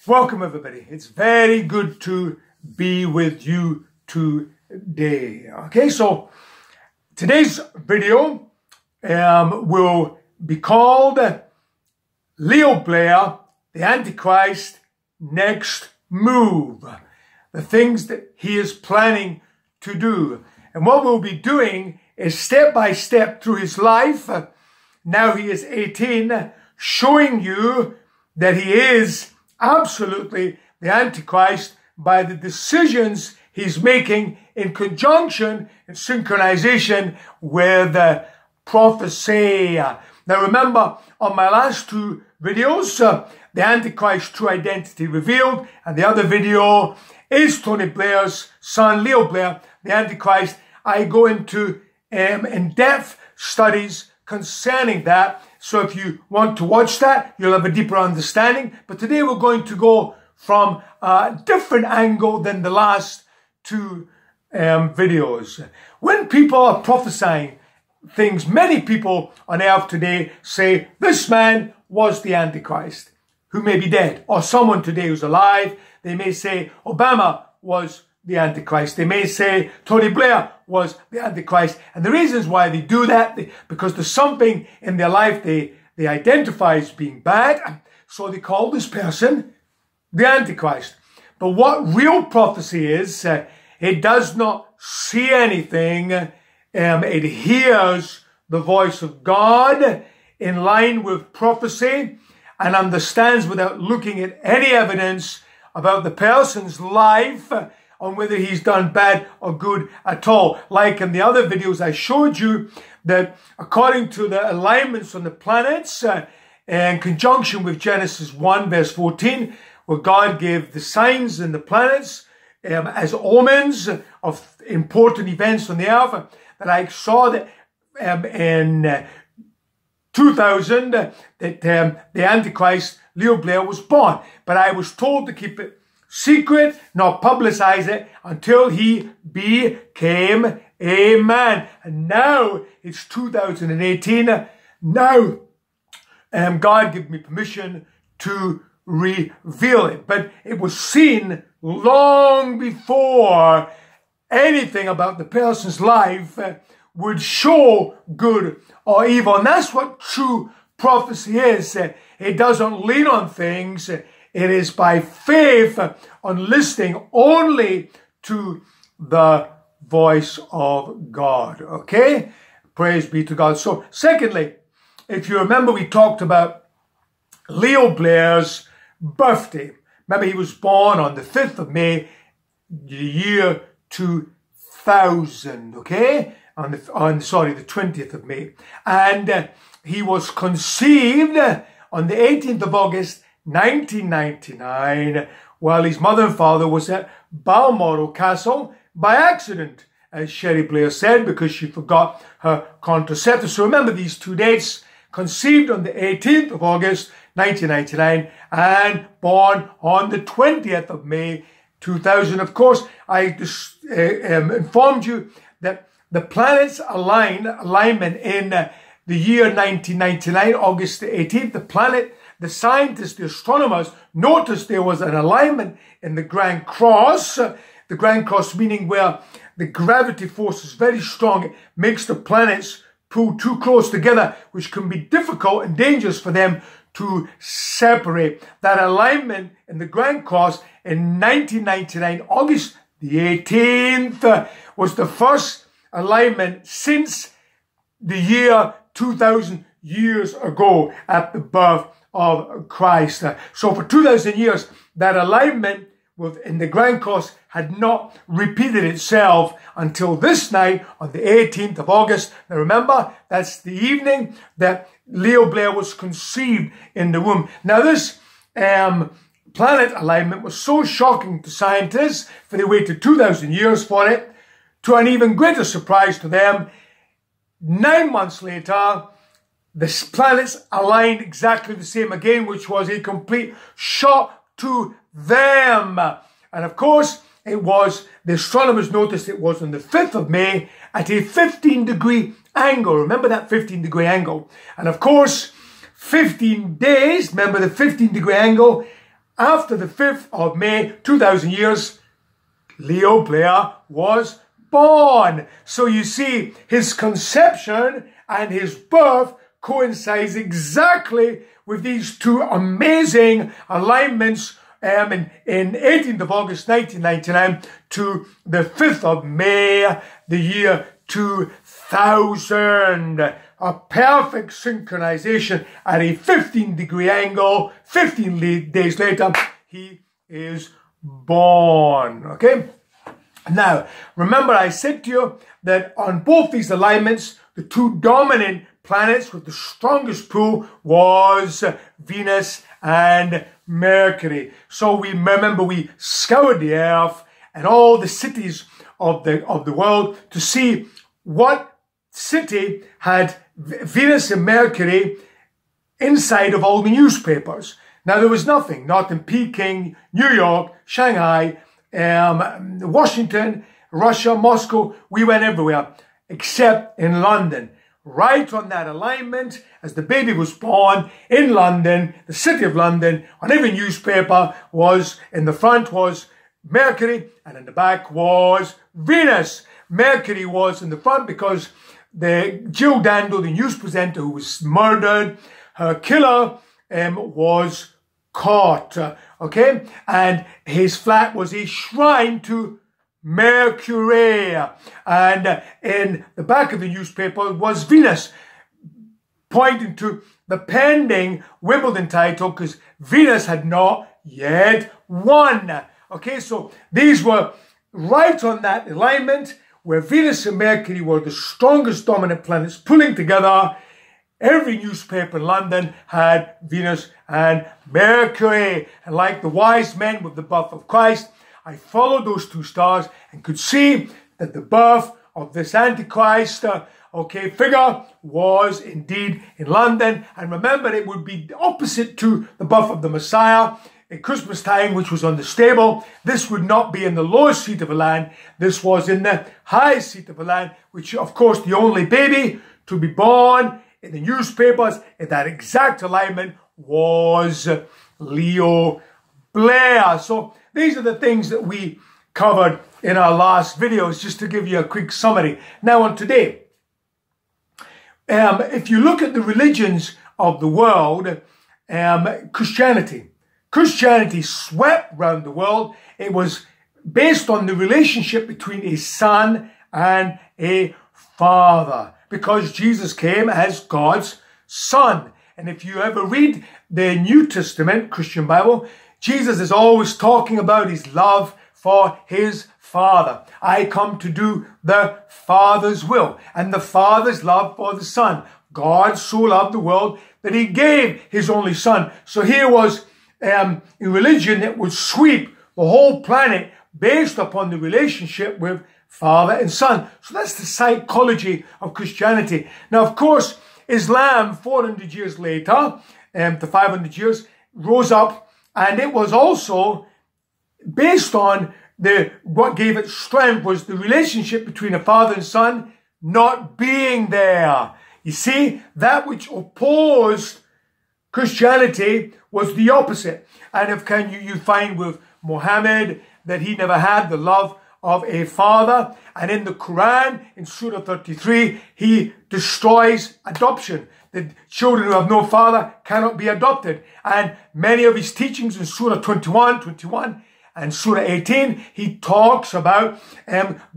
Welcome everybody. It's very good to be with you today. Okay, so today's video will be called Leo Blair, the Antichrist, next move. The things that he is planning to do. And what we'll be doing is step by step through his life. Now he is 18, showing you that he is absolutely the Antichrist by the decisions he's making in conjunction and synchronization with prophecy. Now remember, on my last two videos, the Antichrist's true identity revealed, and the other video is Tony Blair's son, Leo Blair, the Antichrist. I go into in-depth studies concerning that. So if you want to watch that, you'll have a deeper understanding. But today we're going to go from a different angle than the last two videos. When people are prophesying things, many people on earth today say, this man was the Antichrist, who may be dead, or someone today who's alive. They may say Obama was the Antichrist. They may say Tony Blair was the Antichrist. And the reasons why they do that, because there's something in their life they identify as being bad. So they call this person the Antichrist. But what real prophecy is, it does not see anything. It hears the voice of God in line with prophecy and understands without looking at any evidence about the person's life on whether he's done bad or good at all. Like in the other videos I showed you that according to the alignments on the planets, in conjunction with Genesis 1 verse 14, where God gave the signs in the planets as omens of important events on the earth, that I saw that in 2000 that the Antichrist, Leo Blair, was born. But I was told to keep it secret, not publicize it until he became a man. And now it's 2018. Now God gave me permission to reveal it. But it was seen long before anything about the person's life would show good or evil. And that's what true prophecy is. It doesn't lean on things. It is by faith on listening only to the voice of God. Okay? Praise be to God. So, secondly, if you remember, we talked about Leo Blair's birthday. Remember, he was born on the 5th of May, the year 2000. Okay? On the 20th of May. And he was conceived on the 18th of August, 1999, while his mother and father was at Balmoral Castle by accident, as Sherry Blair said, because she forgot her contraceptive. So remember these two dates: conceived on the 18th of August, 1999, and born on the 20th of May, 2000. Of course, I informed you that the planets alignment in the year 1999, August the 18th, the scientists, the astronomers noticed there was an alignment in the Grand Cross. The Grand Cross meaning where the gravity force is very strong. It makes the planets pull too close together, which can be difficult and dangerous for them to separate. That alignment in the Grand Cross in 1999, August the 18th, was the first alignment since the year 2000 years ago at the birth of Christ. So for 2000 years, that alignment in the Grand Cross had not repeated itself until this night on the 18th of August. Now remember, that's the evening that Leo Blair was conceived in the womb. Now this planet alignment was so shocking to scientists, for they waited 2,000 years for it. To an even greater surprise to them, 9 months later, the planets aligned exactly the same again, which was a complete shock to them. And of course, it was, the astronomers noticed it was on the 5th of May at a 15-degree angle. Remember that 15-degree angle. And of course, 15 days, remember the 15-degree angle, after the 5th of May, 2,000 years, Leo Blair was born. So you see, his conception and his birth coincides exactly with these two amazing alignments in 18th of August 1999 to the 5th of May, the year 2000. A perfect synchronization at a 15-degree angle. 15 days later, he is born. Okay? Now, remember I said to you that on both these alignments, the two dominant planets with the strongest pull was Venus and Mercury. So we remember we scoured the earth and all the cities of the world to see what city had Venus and Mercury inside of all the newspapers. Now there was nothing, not in Peking, New York, Shanghai, Washington, Russia, Moscow. We went everywhere except in London. Right on that alignment, as the baby was born in London, the city of London, on every newspaper was, in the front was Mercury and in the back was Venus. Mercury was in the front because the Jill Dando, the news presenter who was murdered, her killer was caught, okay? And his flat was a shrine to Mercury. And in the back of the newspaper was Venus, pointing to the pending Wimbledon title because Venus had not yet won. Okay, so these were right on that alignment where Venus and Mercury were the strongest dominant planets pulling together. Every newspaper in London had Venus and Mercury. And like the wise men with the birth of Christ, I followed those two stars and could see that the birth of this Antichrist, figure was indeed in London. And remember, it would be opposite to the birth of the Messiah at Christmas time, which was unstable. This would not be in the lowest seat of the land. This was in the highest seat of the land, which, of course, the only baby to be born in the newspapers in that exact alignment was Leo Blair. So these are the things that we covered in our last videos, just to give you a quick summary. Now on today, if you look at the religions of the world, Christianity swept around the world. It was based on the relationship between a son and a father, because Jesus came as God's son. And if you ever read the New Testament, Christian Bible, Jesus is always talking about his love for his Father. I come to do the Father's will, and the Father's love for the Son. God so loved the world that he gave his only Son. So here was a religion that would sweep the whole planet based upon the relationship with Father and Son. So that's the psychology of Christianity. Now, of course, Islam, 400 years later, to 500 years, rose up, and it was also based on what gave it strength was the relationship between a father and son not being there. You see, that which opposed Christianity was the opposite. And if you find with Muhammad that he never had the love of a father. And in the Quran, in Surah 33, he destroys adoption. The children who have no father cannot be adopted. And many of his teachings in Surah 21, and Surah 18, he talks about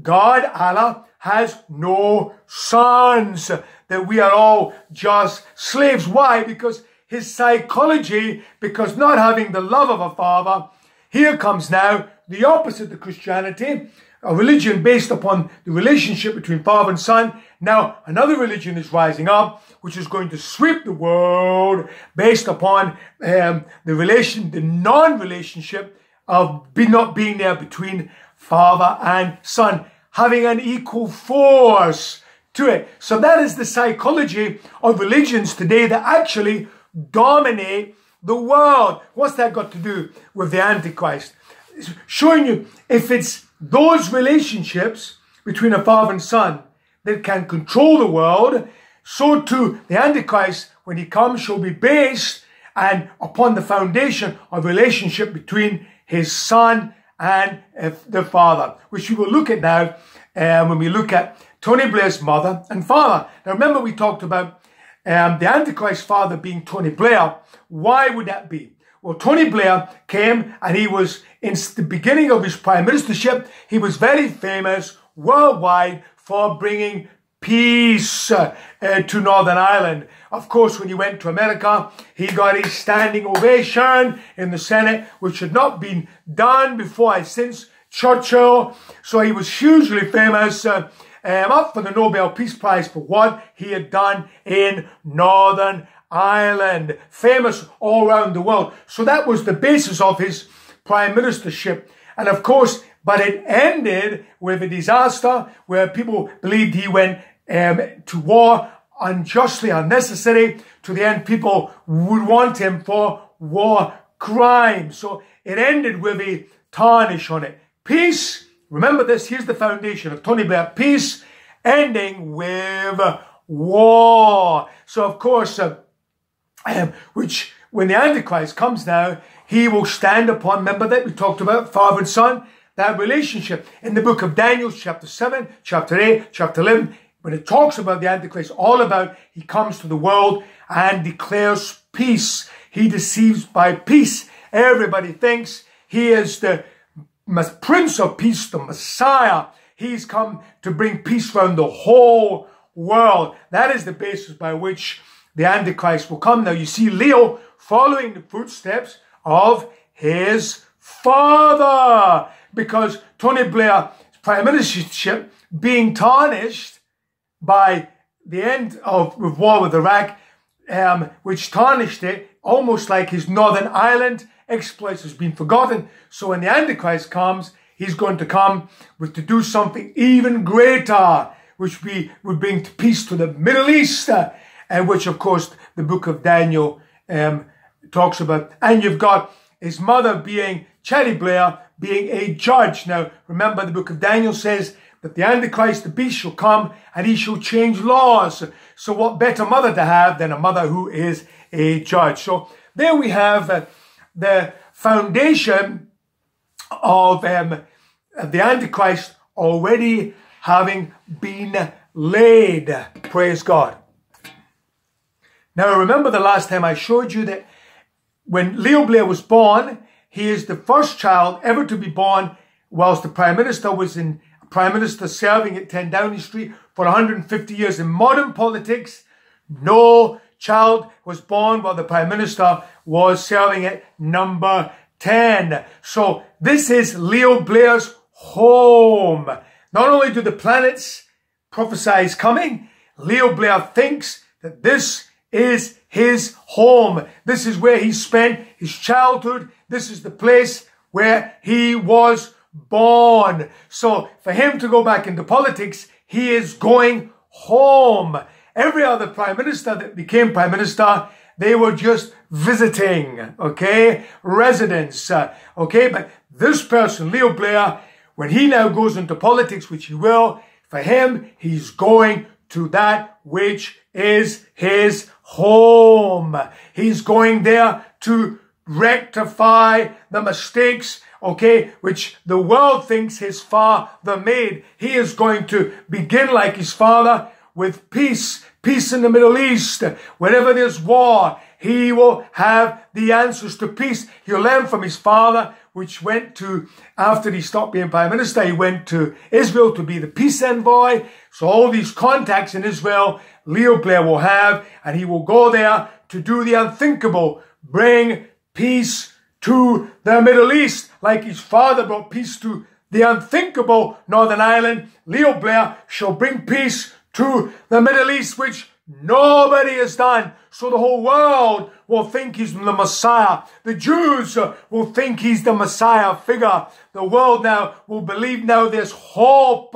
God, Allah, has no sons, that we are all just slaves. Why? Because his psychology, because not having the love of a father, here comes now the opposite to Christianity, a religion based upon the relationship between father and son. Now, another religion is rising up, which is going to sweep the world based upon the non-relationship of not being there between father and son, having an equal force to it. So that is the psychology of religions today that actually dominate the world. What's that got to do with the Antichrist? It's showing you if it's those relationships between a father and son that can control the world, so too the Antichrist, when he comes, shall be based and upon the foundation of relationship between his son and the father, which we will look at now when we look at Tony Blair's mother and father. Now remember, we talked about the Antichrist father being Tony Blair. Why would that be? Well, Tony Blair came, and he was, in the beginning of his prime ministership, he was very famous worldwide for bringing peace to Northern Ireland. Of course, when he went to America, he got a standing ovation in the Senate, which had not been done before and since Churchill. So he was hugely famous, up for the Nobel Peace Prize for what he had done in Northern Ireland. Famous all around the world. So that was the basis of his prime ministership. And of course, but it ended with a disaster where people believed he went to war unjustly, unnecessary. To the end, people would want him for war crimes. So it ended with a tarnish on it. Peace, remember this, here's the foundation of Tony Blair. Peace ending with war. So of course, which when the Antichrist comes now, he will stand upon, remember that we talked about father and son, that relationship. In the book of Daniel, chapter 7, chapter 8, chapter 11, when it talks about the Antichrist, all about he comes to the world and declares peace. He deceives by peace. Everybody thinks he is the Prince of Peace, the Messiah. He's come to bring peace around the whole world. That is the basis by which the Antichrist will come. Now you see Leo following the footsteps of his father, because Tony Blair's prime ministership being tarnished by the end of war with Iraq, which tarnished it, almost like his Northern Ireland exploits has been forgotten. So when the Antichrist comes, he's going to come to do something even greater, which would bring peace to the Middle East, and which of course the book of Daniel talks about. And you've got his mother being Tony Blair, being a judge. Now remember, the book of Daniel says that the Antichrist, the beast, shall come and he shall change laws. So what better mother to have than a mother who is a judge? So there we have the foundation of the Antichrist already having been laid. Praise God. Now remember the last time I showed you that when Leo Blair was born, he is the first child ever to be born whilst the Prime Minister was in Prime Minister serving at 10 Downing Street for 150 years. In modern politics, no child was born while the Prime Minister was serving at number 10. So this is Leo Blair's home. Not only do the planets prophesy his coming, Leo Blair thinks that this is his home. This is where he spent his childhood. This is the place where he was born. So for him to go back into politics, he is going home. Every other prime minister that became prime minister, they were just visiting, okay, residents, okay. But this person, Leo Blair, when he now goes into politics, which he will, for him, he's going to that which is his home. He's going there to rectify the mistakes, okay, which the world thinks his father made. He is going to begin like his father with peace. Peace in the Middle East. Whenever there's war, he will have the answers to peace. He'll learn from his father, which went to, after he stopped being prime minister, he went to Israel to be the peace envoy. So all these contacts in Israel, Leo Blair will have, and he will go there to do the unthinkable, bring peace to the Middle East, like his father brought peace to the unthinkable Northern Ireland. Leo Blair shall bring peace to the Middle East, which nobody has done. So the whole world will think he's the Messiah. The Jews will think he's the Messiah figure. The world now will believe now there's hope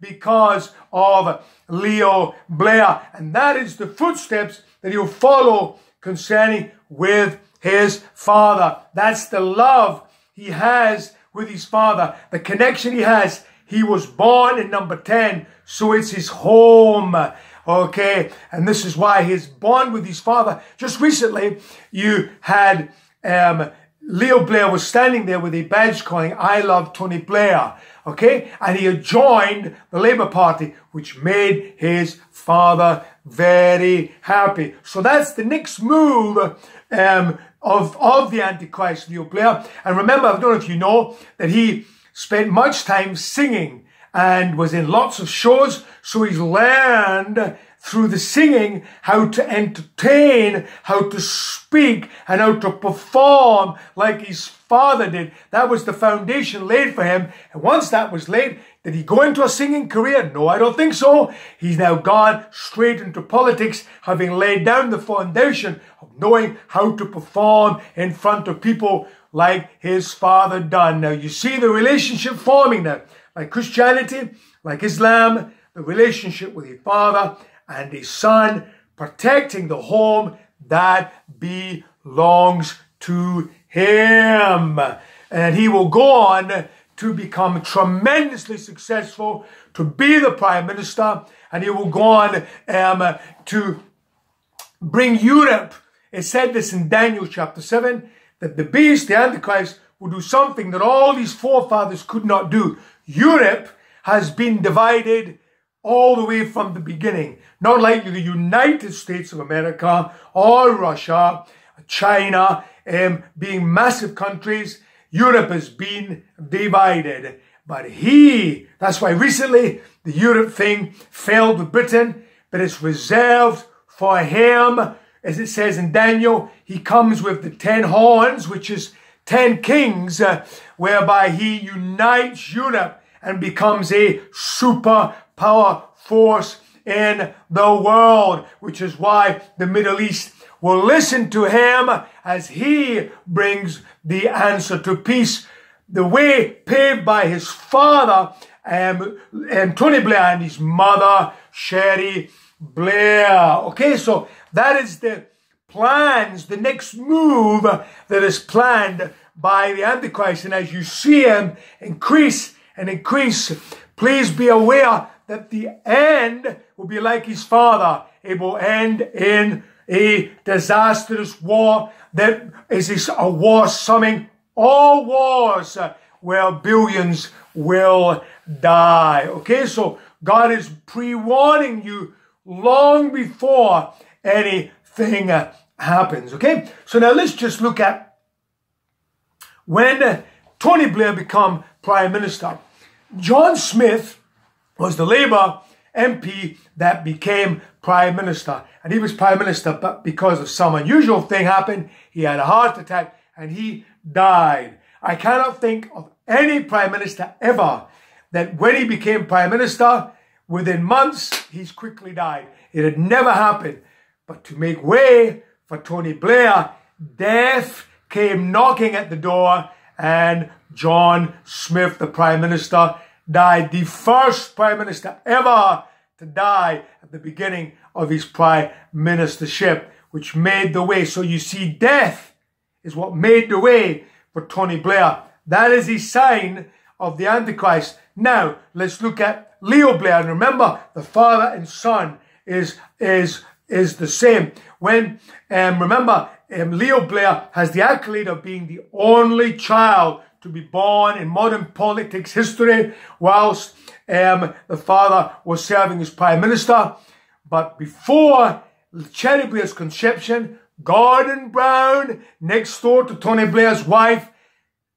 because of Leo Blair. And that is the footsteps that he'll follow concerning with his father. That's the love he has with his father. The connection he has. He was born in number 10, so it's his home. Okay, and this is why his bond with his father. Just recently, you had Leo Blair was standing there with a badge calling, "I love Tony Blair." Okay, and he had joined the Labour Party, which made his father very happy. So that's the next move of the Antichrist, Leo Blair. And remember, I don't know if you know, that he spent much time singing and was in lots of shows. So he's learned through the singing how to entertain, how to speak, and how to perform like his father did. That was the foundation laid for him. And once that was laid, did he go into a singing career? No, I don't think so. He's now gone straight into politics, having laid down the foundation of knowing how to perform in front of people like his father done. Now you see the relationship forming now. Like Christianity, like Islam, the relationship with his father and his son, protecting the home that belongs to him. And he will go on to become tremendously successful, to be the Prime Minister, and he will go on to bring Europe. It said this in Daniel chapter 7, that the beast, the Antichrist, will do something that all these forefathers could not do. Europe has been divided all the way from the beginning. Not like the United States of America or Russia, China, being massive countries. Europe has been divided. But that's why recently the Europe thing failed with Britain, but it's reserved for him. As it says in Daniel, he comes with the 10 horns, which is 10 kings, whereby he unites Europe and becomes a superpower force in the world, which is why the Middle East will listen to him as he brings the answer to peace. The way paved by his father, Tony Blair, and his mother, Sherry Blair. Okay, so that is the plans, the next move that is planned by the Antichrist. And as you see him increase and increase, please be aware that the end will be like his father. It will end in a disastrous war that is a war summing all wars where billions will die. Okay, so God is pre-warning you long before anything happens. Okay, so now let's just look at when Tony Blair became Prime Minister. John Smith was the Labour MP that became Prime Minister. And he was Prime Minister, but because of some unusual thing happened, he had a heart attack and he died. I cannot think of any Prime Minister ever that when he became Prime Minister, within months, he's quickly died. It had never happened. But to make way for Tony Blair, death came knocking at the door and John Smith, the Prime Minister, died. The first Prime Minister ever to die at the beginning of his Prime Ministership, which made the way. So you see, death is what made the way for Tony Blair. That is a sign of the Antichrist. Now, let's look at Leo Blair. And remember, the father and son is the same. When, remember, Leo Blair has the accolade of being the only child to be born in modern politics history, whilst the father was serving as Prime Minister. But before Cherry Blair's conception, Gorden Brown, next door to Tony Blair's wife,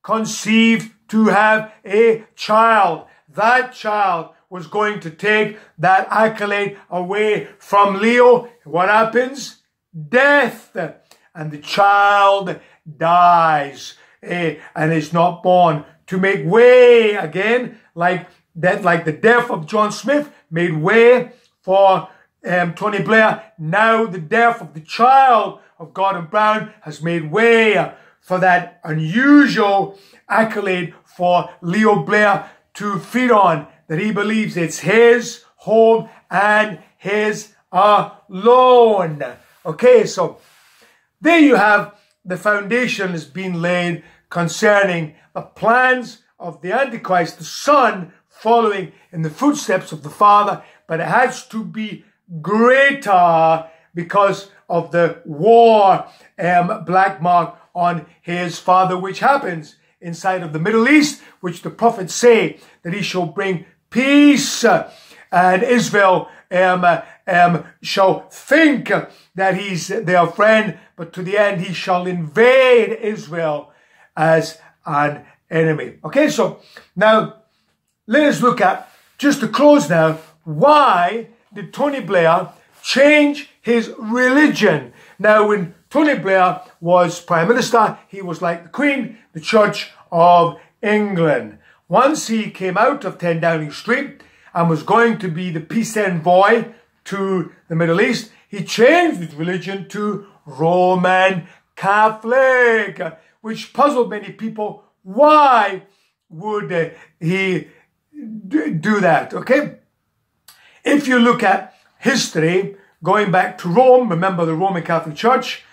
conceived to have a child. That child was going to take that accolade away from Leo. What happens? Death. And the child dies and is not born. To make way again, like the death of John Smith made way for Tony Blair. Now the death of the child of Gorden Brown has made way for that unusual accolade for Leo Blair to feed on, that he believes it's his home and his alone. Okay, so there you have the foundation has been laid concerning the plans of the Antichrist, the son following in the footsteps of the father, but it has to be greater because of the war black mark on his father, which happens inside of the Middle East, which the prophets say that he shall bring peace, and Israel shall think that he's their friend, but to the end he shall invade Israel as an enemy. Okay, so now let us look at, just to close now, why did Tony Blair change his religion? Now, when Tony Blair was Prime Minister, he was like the Queen, the Church of England. Once he came out of 10 Downing Street and was going to be the peace envoy to the Middle East, he changed his religion to Roman Catholic, which puzzled many people. Why would he do that? Okay, if you look at history, going back to Rome, remember the Roman Catholic Church,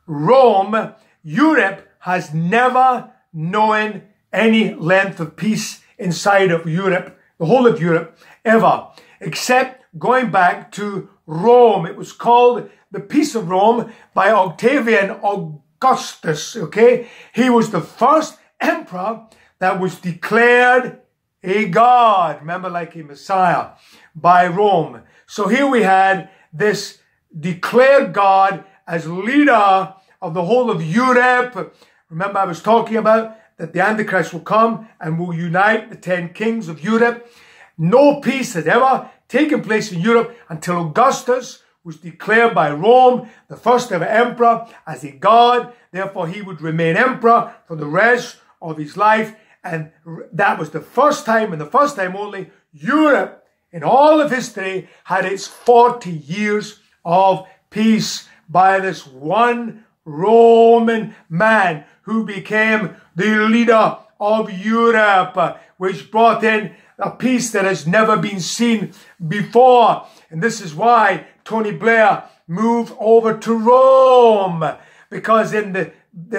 Rome, Europe has never known any length of peace inside of Europe, the whole of Europe, ever, except going back to Rome. It was called the Peace of Rome by Octavian Augustus, okay? He was the first emperor that was declared a god, remember, like a Messiah, by Rome. So here we had this declared God as leader of the whole of Europe. Remember, I was talking about that the Antichrist will come and will unite the 10 kings of Europe. No peace had ever taken place in Europe until Augustus was declared by Rome, the first ever emperor, as a god. Therefore, he would remain emperor for the rest of his life. And that was the first time, and the first time only, Europe in all of history had its 40 years of peace by this one Roman man who became the leader of Europe, which brought in a peace that has never been seen before. And this is why Tony Blair moved over to Rome, because in the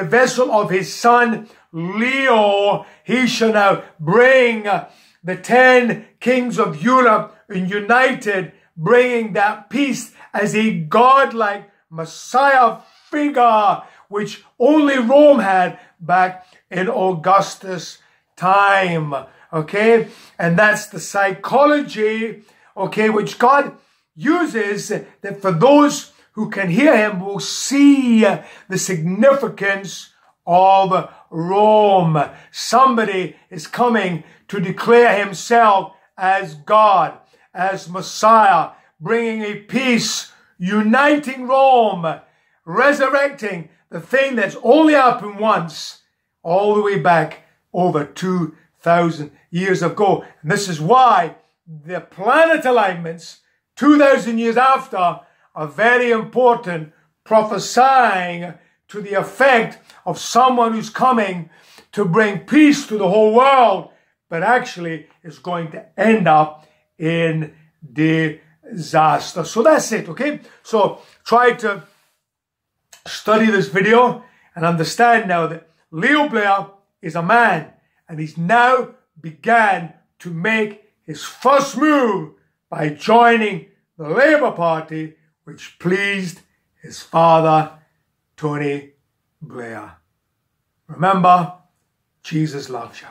vessel of his son Leo, he shall now bring the 10 kings of Europe united, bringing that peace as a godlike Messiah figure, which only Rome had back in Augustus' time. Okay, and that's the psychology, okay, which God uses, that for those who can hear him will see the significance of Rome. Somebody is coming to declare himself as God, as Messiah, bringing a peace, uniting Rome, resurrecting the thing that's only happened once, all the way back over 2,000 years ago. And this is why the planet alignments 2,000 years after are very important, prophesying to the effect of someone who's coming to bring peace to the whole world, but actually is going to end up in disaster. So that's it, okay? So try to study this video and understand now that Leo Blair is a man, and he's now began to make his first move by joining the Labour Party, which pleased his father, Tony Blair. Remember, Jesus loves you.